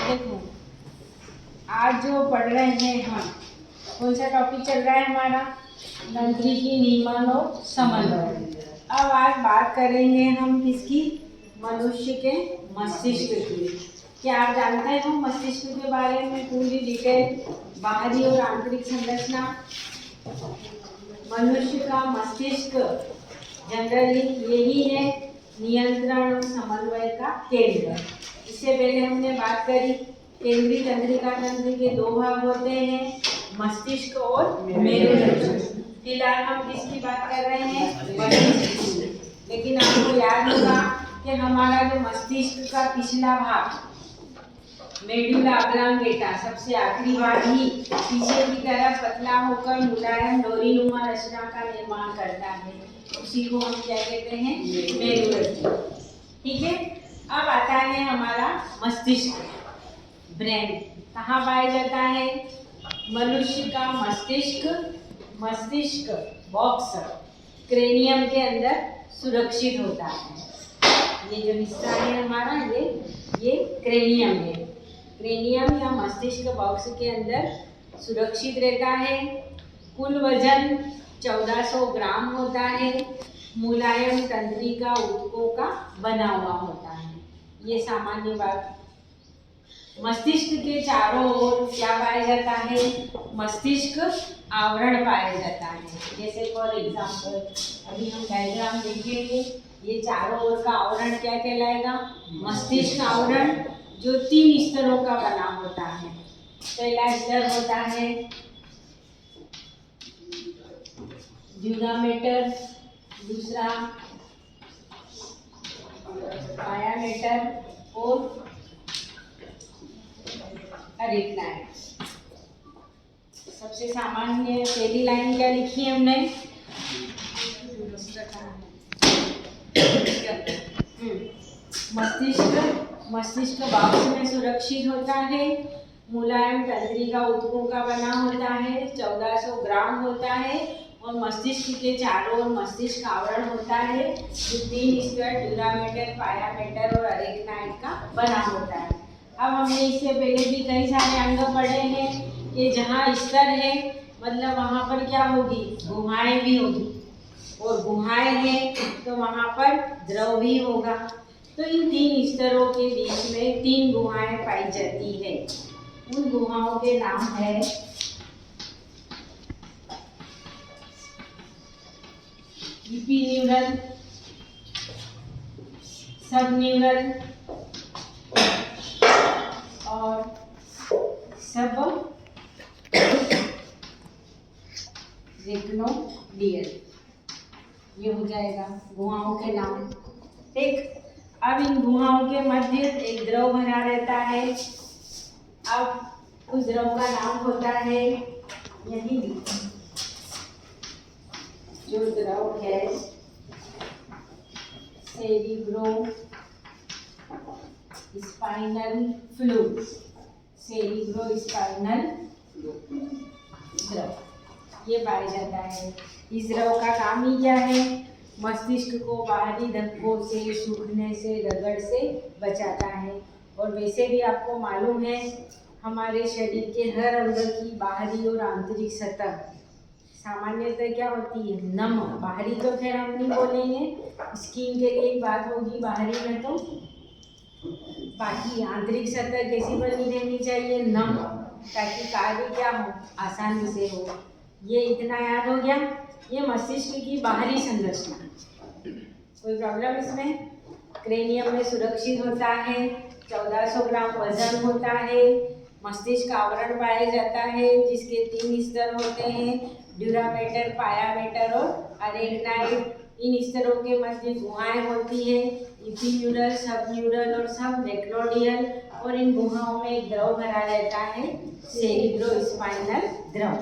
देखो, आज जो पढ़ रहे हैं हम, कौन सा टॉपिक चल रहा है हमारा? तंत्रिकी नियमन और समन्वय। अब आज बात करेंगे हम किसकी? मनुष्य के मस्तिष्क की। क्या आप जानते हो मस्तिष्क के बारे में पूरी डिटेल, बाहरी और आंतरिक संरचना? मनुष्य का मस्तिष्क जनरली यही है नियंत्रण और समन्वय का केंद्र। इससे पहले हमने बात करी केंद्रीय तंत्रिका तंत्र के दो भाग होते हैं, मस्तिष्क और मेरुरज्जु। फिलहाल हम किसकी बात कर रहे हैं? मस्तिष्क। लेकिन आपको याद होगा कि हमारा जो मस्तिष्क का पिछला भाग मेडुला ऑब्लांगेटा, सबसे आखिरी भाग ही पीछे की तरफ पतला होकर मुलायम डोरीनुमा रचना का निर्माण करता है, उसी को हम क्या कहते हैं? मेरुरज्जु। ठीक है। अब आता है हमारा मस्तिष्क, ब्रेन। कहाँ पाया जाता है? मनुष्य का मस्तिष्क बॉक्स क्रेनियम के अंदर सुरक्षित होता है। ये जो हिस्सा है हमारा, ये क्रेनियम है। क्रेनियम या मस्तिष्क बॉक्स के अंदर सुरक्षित रहता है। कुल वजन 1400 ग्राम होता है। मुलायम तंत्रिका ऊतकों का बना हुआ होता है। ये सामान्य बात। मस्तिष्क के चारों ओर क्या पाया जाता है? मस्तिष्क आवरण पाया जाता है। जैसे फॉर एग्जाम्पल अभी हम डायग्राम देखेंगे, ये चारों ओर का आवरण क्या कहलाएगा? मस्तिष्क आवरण, जो 3 स्तरों का बना होता है। पहला स्तर होता है ड्यूरामेटर, दूसरा पायामेटर और अरेक्नाइड। सबसे सामान्य पहली लाइन क्या लिखी है हमने? मस्तिष्क बॉक्स में सुरक्षित होता है। मुलायम तंत्रिका ऊतकों का बना होता है। 1400 ग्राम होता है और मस्तिष्क के चारों ओर मस्तिष्क आवरण होता है, जो 3 स्तर ड्यूरामेटर, पायामेटर और अरेक्नाइड का बना होता है। अब हमने इससे पहले भी कई सारे अंग पढ़े हैं कि जहाँ स्तर है मतलब वहाँ पर क्या होगी? गुहाएं भी होगी, और गुहाएं हैं तो वहाँ पर द्रव भी होगा। तो इन 3 स्तरों के बीच में 3 गुहाएं पाई जाती है। उन गुहाओं के नाम है इपीन्यूरल, सबन्यूरल और सब रेक्नोडियल। ये हो जाएगा गुहाओं के नाम। ठीक। अब इन गुहाओं के मध्य एक द्रव भरा रहता है। अब उस द्रव का नाम होता है, यही जो द्रव है cerebro spinal fluid, cerebro spinal द्रव, ये पाया जाता है। इस द्रव का काम ही क्या है? मस्तिष्क को बाहरी धक्कों से, सूखने से, रगड़ से बचाता है। और वैसे भी आपको मालूम है हमारे शरीर के हर अंग की बाहरी और आंतरिक सतह सामान्यतः क्या होती है? नम। बाहरी तो खैर हम नहीं बोलेंगे, स्किन के लिए बात होगी बाहरी में, तो बाकी आंतरिक सतह कैसी बनी रहनी चाहिए? नम, ताकि कार्य क्या हो? आसानी से हो। ये इतना याद हो गया। ये मस्तिष्क की बाहरी संरचना। कोई प्रॉब्लम इसमें? क्रेनियम में सुरक्षित होता है, 1400 ग्राम वजन होता है, मस्तिष्क आवरण पाया जाता है जिसके 3 स्तर होते हैं, ड्यूरामेटर, पायामेटर और अरेक्नाइड। इन स्तरों के मध्य गुहाएं होती है, इपीन्यूरल, सबन्यूरल और सब रेक्नोडियल। और इन गुहाओं में एक द्रव भरा रहता है, सेरिब्रो स्पाइनल द्रव,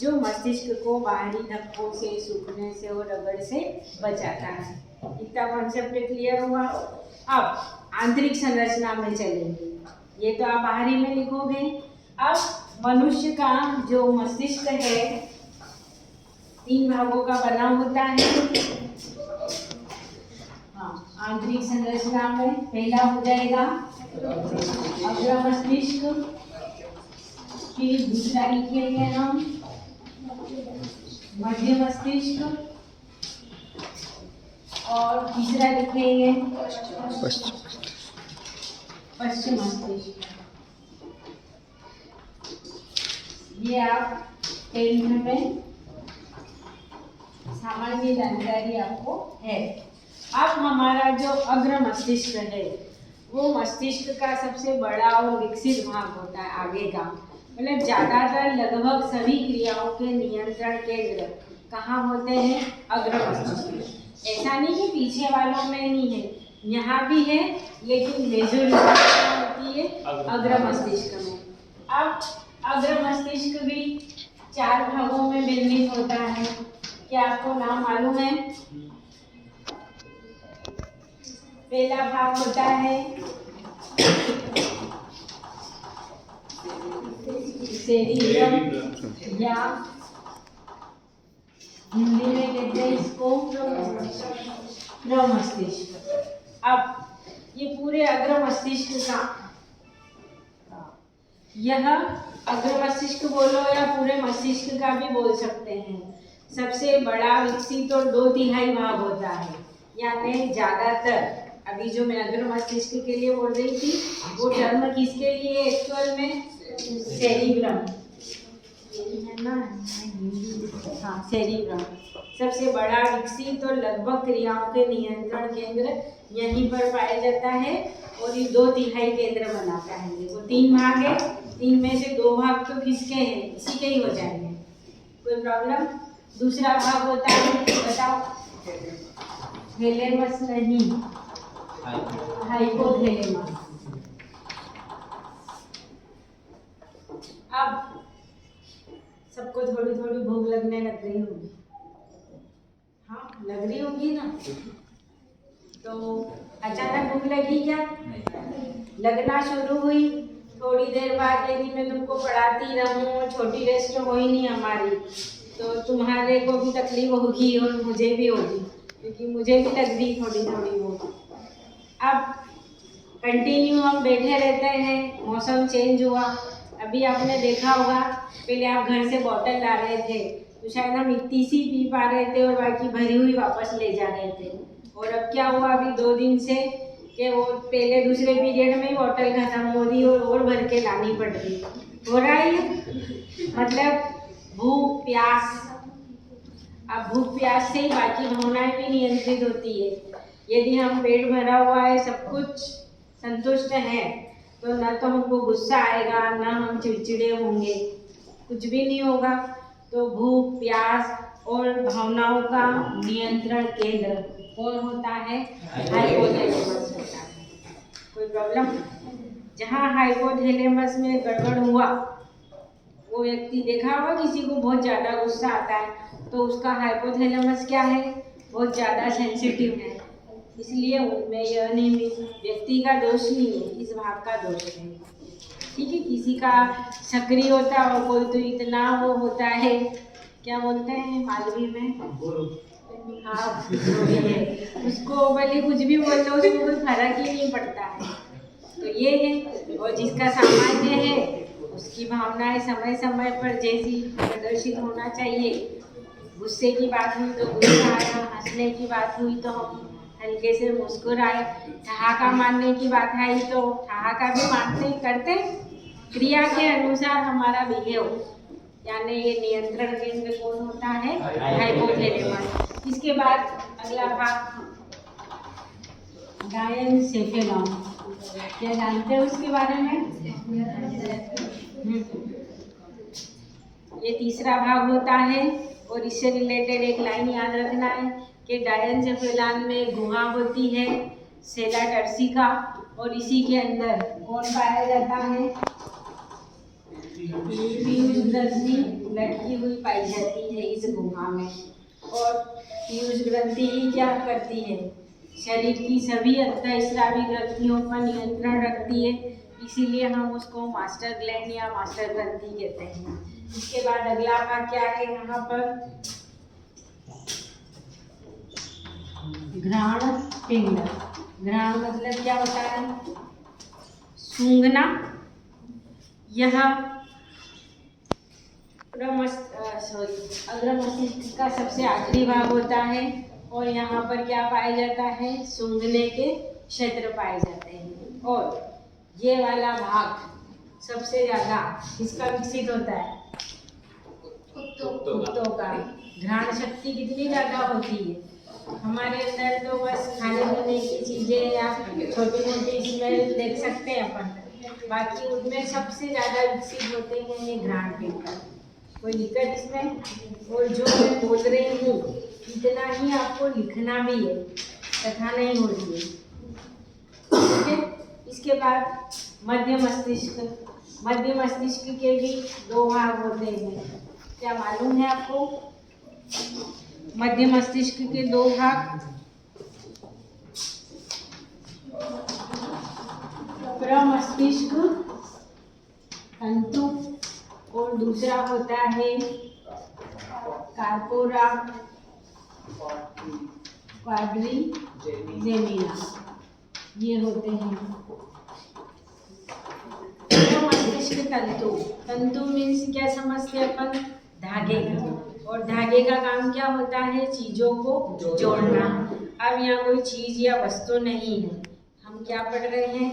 जो मस्तिष्क को बाहरी धक्कों से, सूखने से और रगड़ से बचाता है। इतना कॉन्सेप्ट क्लियर हुआ। अब आंतरिक संरचना में चलेंगे। ये तो आप बाहरी में लिखोगे। अब मनुष्य का जो मस्तिष्क है 3 भागों का बना होता है। हाँ, आंतरिक संरचना में पहला हो जाएगा अग्र मस्तिष्क, फिर दूसरा लिखेंगे हम मध्य मस्तिष्क, और तीसरा लिखेंगे पश्चिम मस्तिष्क। ये आप 10th में सामान्य जानकारी आपको है। अब हमारा जो अग्र मस्तिष्क है वो मस्तिष्क का सबसे बड़ा और विकसित भाग होता है आगे का, मतलब ज़्यादातर लगभग सभी क्रियाओं के नियंत्रण केंद्र कहाँ होते हैं? अग्र मस्तिष्क में। ऐसा नहीं कि पीछे वालों में नहीं है, यहाँ भी है, लेकिन मेजोरिटी होती है अग्र मस्तिष्क में। अब अग्र मस्तिष्क भी 4 भागों में विभाजित होता है। क्या आपको नाम मालूम है? पहला भाग होता है सेरिब्रम, या हिंदी में कहते हैं इसको प्रमस्तिष्क। अब ये पूरे अग्र मस्तिष्क का, यह अग्र मस्तिष्क बोलो या पूरे मस्तिष्क का भी बोल सकते हैं, सबसे बड़ा विकसित और 2/3 भाग होता है। यानी ज़्यादातर, अभी जो मैं अग्र मस्तिष्क के लिए बोल रही थी वो टर्म किसके लिए एक्चुअल में? सेरिब्रम है ना, हाँ सेरिब्रम। सबसे बड़ा विकसित और लगभग क्रियाओं के नियंत्रण केंद्र यहीं पर पाया जाता है, और ये 2/3 केंद्र बनाता है। देखो 3 भाग है, 3 में से 2 भाग तो किसके हैं? इसी के ही हो जाएंगे, कोई प्रॉब्लम। दूसरा भाग होता है, बताओ, थैलेमस नहीं, हाइपोथैलेमस। अब सबको थोड़ी थोड़ी भूख लगने लग रही होगी, हाँ लग रही होगी ना? तो अचानक भूख लगी क्या? लगना शुरू हुई। थोड़ी देर बाद यदि मैं तुमको पढ़ाती रहूं, छोटी रेस्ट हो ही नहीं हमारी, तो तुम्हारे को भी तकलीफ होगी और मुझे भी होगी, क्योंकि मुझे भी लग रही थोड़ी थोड़ी भूख। अब कंटिन्यू हम बैठे रहते हैं, मौसम चेंज हुआ। अभी आपने देखा होगा, पहले आप घर से बॉटल ला रहे थे तो शायद हम इतनी सी पी पा रहे थे और बाकी भरी हुई वापस ले जा रहे थे। और अब क्या हुआ अभी 2 दिन से कि वो पहले दूसरे पीरियड में ही बॉटल खत्म हो रही और भर के लानी पड़ रही। हो रहा है मतलब भूख प्यास। अब भूख प्यास से ही बाकी भावनाएं भी नियंत्रित होती है। यदि हम पेट भरा हुआ है, सब कुछ संतुष्ट है, तो ना तो हमको गुस्सा आएगा, ना हम चिड़चिड़े होंगे, कुछ भी नहीं होगा। तो भूख प्यास और भावनाओं का नियंत्रण केंद्र कौन होता है? हाइपोथैलेमस होता है। कोई प्रॉब्लम? जहाँ हाइपोथैलेमस में गड़बड़ हुआ, वो व्यक्ति देखा होगा किसी को बहुत ज़्यादा गुस्सा आता है तो उसका हाइपोथैलेमस क्या है? बहुत ज़्यादा सेंसिटिव है। इसलिए उनमें यह नहीं, व्यक्ति का दोष नहीं है, इस भाग का दोष है। ठीक है, किसी का सक्रिय होता है और कोई तो इतना वो होता है, क्या बोलते हैं मालवी में, हाँ जो भी है, उसको भले कुछ भी बोल दो उसको कोई फर्क ही नहीं पड़ता है। तो ये है, और जिसका सामान्य है उसकी भावनाएं समय समय पर जैसी प्रदर्शित होना चाहिए। गुस्से की बात हुई तो गुस्सा आया, हंसने की बात हुई तो हम हल्के से मुस्कुराए, ठहाका मारने की बात आई तो ठहाका भी मारते करते। क्रिया के अनुसार हमारा बिहेव, यानी ये नियंत्रण केंद्र कौन होता है? हाइपोथैलेमस। इसके बाद अगला भाग डायनसेफेलॉन। क्या जानते हैं उसके बारे में? ये तीसरा भाग होता है, और इससे रिलेटेड एक लाइन याद रखना है कि डायनसेफेलॉन में गुहा होती है सेला टर्सिका, और इसी के अंदर कौन पाया जाता है? पीयूष ग्रंथि लटकी हुई पाई जाती है इस गुहा में। और पीयूष ग्रंथि ही क्या करती है? शरीर की सभी अंतःस्रावी ग्रंथियों पर नियंत्रण रखती है, इसीलिए हम उसको मास्टर ग्लैंड या मास्टर ग्रंथि कहते हैं। इसके बाद अगला भाग क्या है यहाँ पर? घ्राण पिंड। घ्राण मतलब क्या होता है? सूंघना, यह अग्र मस्तिष्क का सबसे आखिरी भाग होता है और यहाँ पर क्या पाया जाता है, सूंघने के क्षेत्र पाए जाते हैं। और ये वाला भाग सबसे ज़्यादा किसका विकसित होता है, कुत्तों का। घ्राण शक्ति कितनी ज़्यादा होती है हमारे अंदर, तो बस खाने पीने की चीज़ें या छोटी मोटी स्मेल देख सकते हैं अपन, बाकी उनमें सबसे ज़्यादा विकसित होते हैं ये घ्राण पिंड। कोई दिक्कत इसमें। और जो मैं बोल रही हूँ इतना ही आपको लिखना भी है, कथा नहीं हो रही है, ठीक है। इसके बाद मध्य मस्तिष्क। मध्य मस्तिष्क के भी दो भाग होते हैं, क्या मालूम है आपको? मध्य मस्तिष्क के दो भाग, प्रमस्तिष्क तंतु और दूसरा होता है कार्पोरा क्वाड्रिजेमिना, ये होते हैं। मस्तिष्क तंतु, तंतु मीन्स क्या समझते हैं अपन, धागे का। और धागे का काम क्या होता है, चीजों को जोड़ना। अब यहाँ कोई चीज या वस्तु नहीं है, हम क्या पढ़ रहे हैं,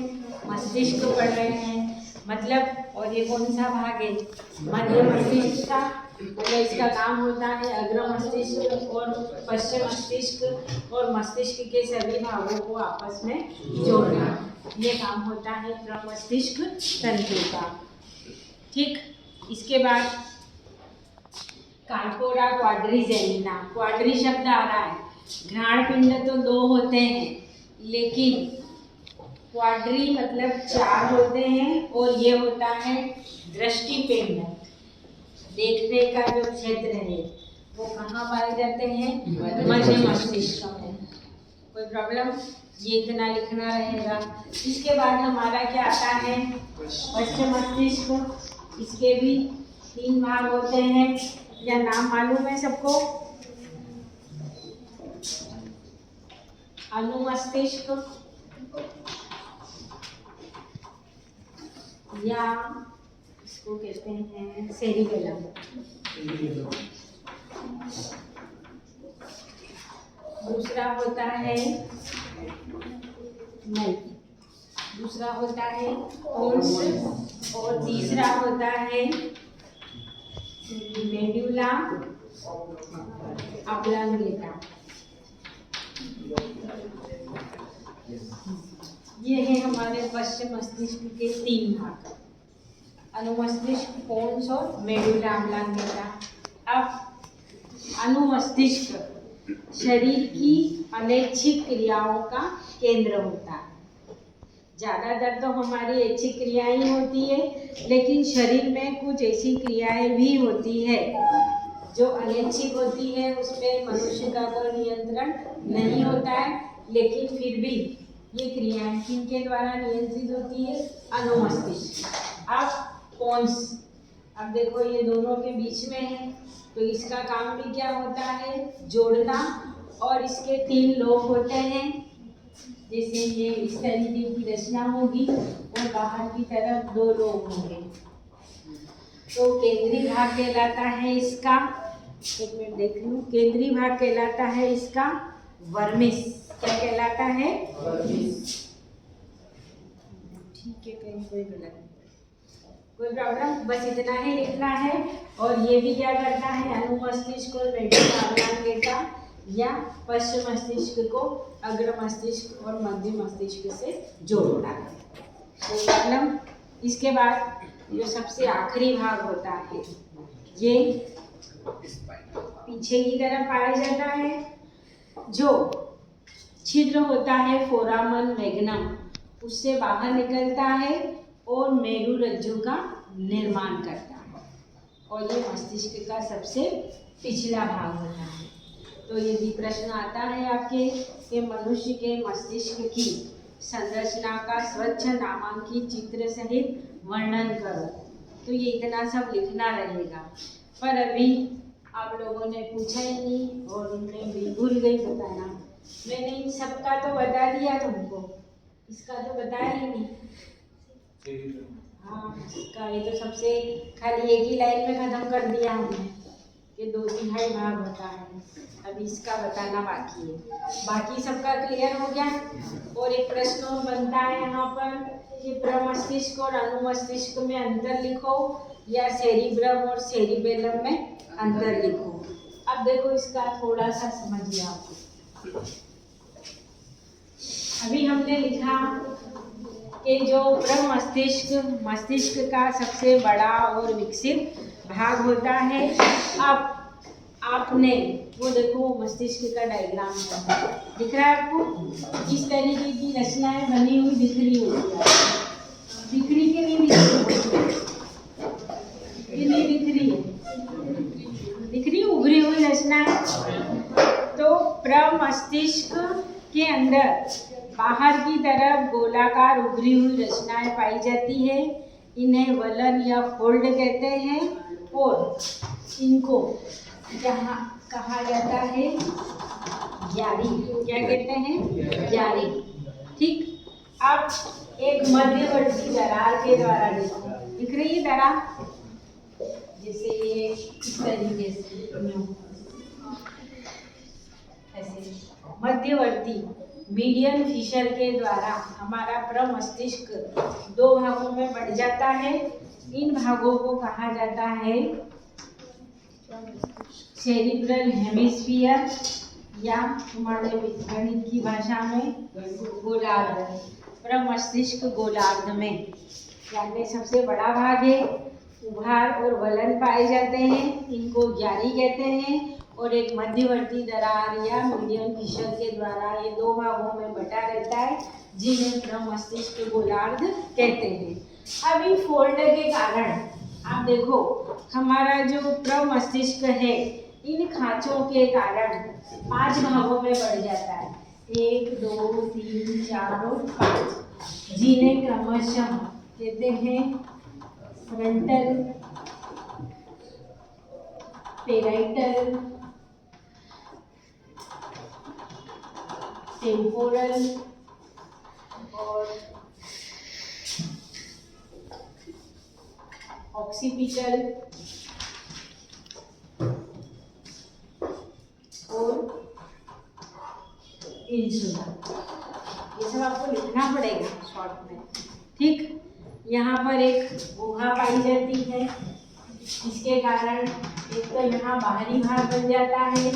मस्तिष्क पढ़ रहे हैं। मतलब, और ये कौन सा भाग है, मध्य मस्तिष्क का। मतलब इसका काम होता है अग्र मस्तिष्क और पश्चिम मस्तिष्क और मस्तिष्क के सभी भागों को आपस में जोड़ना, ये काम होता है प्रमस्तिष्क तंतु का, ठीक। इसके बाद कार्पोरा क्वाड्रिजेमिना। क्वाड्री शब्द आ रहा है, घ्राण पिंड तो दो होते हैं, लेकिन क्वाड्री मतलब चार होते हैं। और ये होता है दृष्टि पिंड, देखने का जो क्षेत्र है वो कहाँ पाए जाते हैं, मध्य मस्तिष्क में। कोई प्रॉब्लम, ये इतना लिखना रहेगा। इसके बाद हमारा क्या आता है, पश्चिम मस्तिष्क। इसके भी तीन भाग होते हैं, या नाम मालूम है सबको, अनुमस्तिष्क या इसको कहते हैं सेरिबेलम। दूसरा होता है नहीं, दूसरा होता है पोन्स और तीसरा होता है मेडुला ऑब्लांगेटा। ये है हमारे पश्चिम मस्तिष्क के तीन भाग, अनुमस्तिष्क, पोन्स और मेडुला ऑब्लांगेटा। अब अनुमस्तिष्क शरीर की अनैच्छिक क्रियाओं का केंद्र होता है। ज़्यादातर तो हमारी ऐच्छिक क्रियाएं होती है, लेकिन शरीर में कुछ ऐसी क्रियाएं भी होती है जो अनैच्छिक होती है, उसमें मनुष्य का कोई नियंत्रण नहीं होता है, लेकिन फिर भी ये क्रियाएं किनके द्वारा नियंत्रित होती है, अनुमस्तिष्क। अब पोन्स, अब देखो ये दोनों के बीच में है, तो इसका काम भी क्या होता है, जोड़ना। और इसके तीन लोब होते हैं, जैसे ये इस तरीके की रचना होगी और बाहर की तरफ दो लोब होंगे। तो केंद्रीय भाग कहलाता है इसका, एक मिनट देख लूँ, केंद्रीय भाग कहलाता है इसका वर्मिस। क्या कहलाता है, वर्मिस, ठीक है, कहीं कोई गलत नहीं, कोई प्रॉब्लम, बस इतना ही लिखना है। और ये भी क्या करता है, अनुमस्तिष्क और मेडुला ऑब्लांगेटा या पश्चिम मस्तिष्क को अग्र मस्तिष्क और मध्य मस्तिष्क से जोड़ता है। कोई प्रॉब्लम। इसके बाद जो सबसे आखिरी भाग होता है, ये पीछे की तरफ पाया जाता है, जो छिद्र होता है फोरामन मैग्नम, उससे बाहर निकलता है और मेरुरज्जु का निर्माण करता है। और ये मस्तिष्क का सबसे पिछला भाग होता है। तो यदि प्रश्न आता है आपके कि मनुष्य के मस्तिष्क की संरचना का स्वच्छ नामांकित चित्र सहित वर्णन करो, तो ये इतना सब लिखना रहेगा। पर अभी आप लोगों ने पूछा ही नहीं और मैं भी भूल गई बताना। मैंने इन सबका तो बता दिया तुमको, इसका तो बताया ही नहीं। हाँ, का ये तो सबसे खाली एक ही लाइन में खत्म कर दिया हमने कि 2/3 भाग होता है। अब इसका बताना बाकी है, बाकी सबका क्लियर हो गया। और एक प्रश्न और बनता है यहाँ पर कि प्रमस्तिष्क और अनुमस्तिष्क में अंतर लिखो या सेरिब्रम और सेरिबेलम में अंतर लिखो। अब देखो इसका थोड़ा सा समझिए आप। अभी हमने लिखा कि जो प्रमस्तिष्क मस्तिष्क का सबसे बड़ा और विकसित भाग होता है। अब आपने वो देखो मस्तिष्क का डायग्राम दिख रहा है आपको, इस तरीके की रचनाएं बनी हुई दिख रही होती है, दिख रही कि नहीं दिख रही है, दिख रही उभरी हुई रचनाएं। तो प्रमस्तिष्क के अंदर बाहर की तरफ गोलाकार उभरी हुई रचनाएं पाई जाती है, इन्हें वलन या फोल्ड कहते हैं। और इनको जहाँ कहा जाता है ग्यारी, क्या कहते हैं? ग्यारी। ठीक, अब एक मध्यवर्ती दरार के द्वारा देखो, दिख रही है दरार, जैसे ये इस तरीके से ऐसे मध्यवर्ती मीडियन फिशर के द्वारा हमारा प्रमस्तिष्क 2 भागों में बढ़ जाता है। इन भागों को कहा जाता है सेरिब्रल हेमिस्फीयर या हमारे गणित की भाषा में गोलार्ध। प्रमस्तिष्क गोलार्ध में यानी सबसे बड़ा भाग है, उभार और वलन पाए जाते हैं, इनको ग्यारी कहते हैं। और एक मध्यवर्ती दरार या मीडियन फिशर के द्वारा ये 2 भागों में बटा रहता है, जिन्हें प्रमस्तिष्क गोलार्ध कहते हैं। अब इन फोल्ड के कारण आप देखो हमारा जो प्रमस्तिष्क है इन खांचों के कारण 5 भागों में बढ़ जाता है, 1 2 3 4 और 5, जिन्हें क्रमशः कहते हैं फ्रंटल, पेराइटल, टेम्पोरल और ऑक्सीपिटल और इंसुला। ये सब आपको लिखना पड़ेगा शॉर्ट में। ठीक, यहाँ पर एक गुहा पाई जाती है, इसके कारण एक तो यहाँ बाहरी भाग बन जाता है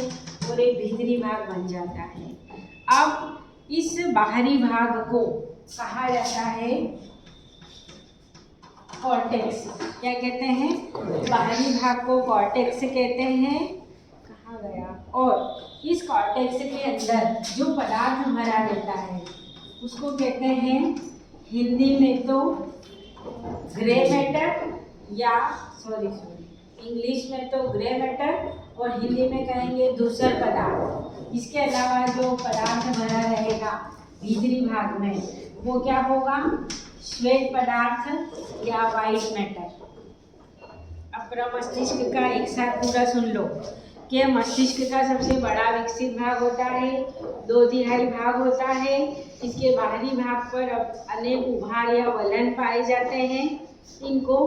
और एक भीतरी भाग बन जाता है। अब इस बाहरी भाग को कहा जाता है कॉर्टेक्स। क्या कहते हैं? बाहरी भाग को कॉर्टेक्स कहते हैं। कहाँ गया? और इस कॉर्टेक्स के अंदर जो पदार्थ भरा रहता है उसको कहते हैं हिंदी में तो ग्रे मैटर या इंग्लिश में तो ग्रे मैटर और हिंदी में कहेंगे धूसर पदार्थ। इसके अलावा जो पदार्थ भरा रहेगा भीतरी भाग में वो क्या होगा? श्वेत पदार्थ या वाइट मैटर। अब प्रमस्तिष्क का एक साथ पूरा सुन लो कि मस्तिष्क का सबसे बड़ा विकसित भाग होता है, 2/3 भाग होता है। इसके बाहरी भाग पर अनेक उभार या वलन पाए जाते हैं, इनको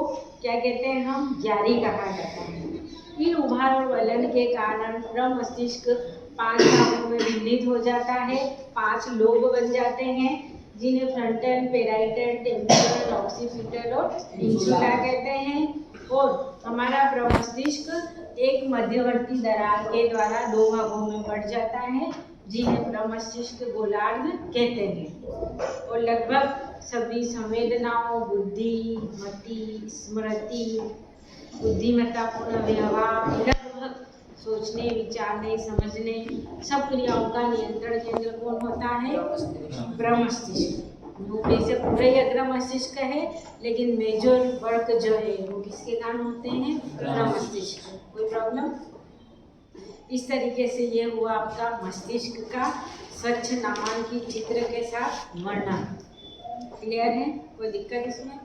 क्या कहते हैं? हम ग्यारी कहा जाता है। इन उभार और वलन के कारण प्रमस्तिष्क 5 भागों में विभाजित हो जाता है, 5 लोब बन जाते हैं, जिन्हें फ्रंटल, पेराइटल, टेम्पोरल, ऑक्सीपिटल और इंसुला कहते हैं। और हमारा प्रमस्तिष्क एक मध्यवर्ती दरार के द्वारा 2 भागों में बढ़ जाता है, जिन्हें प्रमस्तिष्क गोलार्ध कहते हैं। और लगभग सभी संवेदनाओं, बुद्धि, मति, स्मृति, बुद्धिमत्तापूर्ण व्यवहार, लगभग सोचने, विचारने, समझने, सब क्रियाओं का नियंत्रण केंद्र कौन होता है? प्रमस्तिष्क। वैसे पूरे ही अग्र मस्तिष्क है, लेकिन मेजर वर्क जो है वो किसके कारण होते हैं? प्रमस्तिष्क। कोई प्रॉब्लम? इस तरीके से ये हुआ आपका मस्तिष्क का स्वच्छ नामांकित चित्र के साथ वर्णन। क्लियर है? कोई दिक्कत इसमें?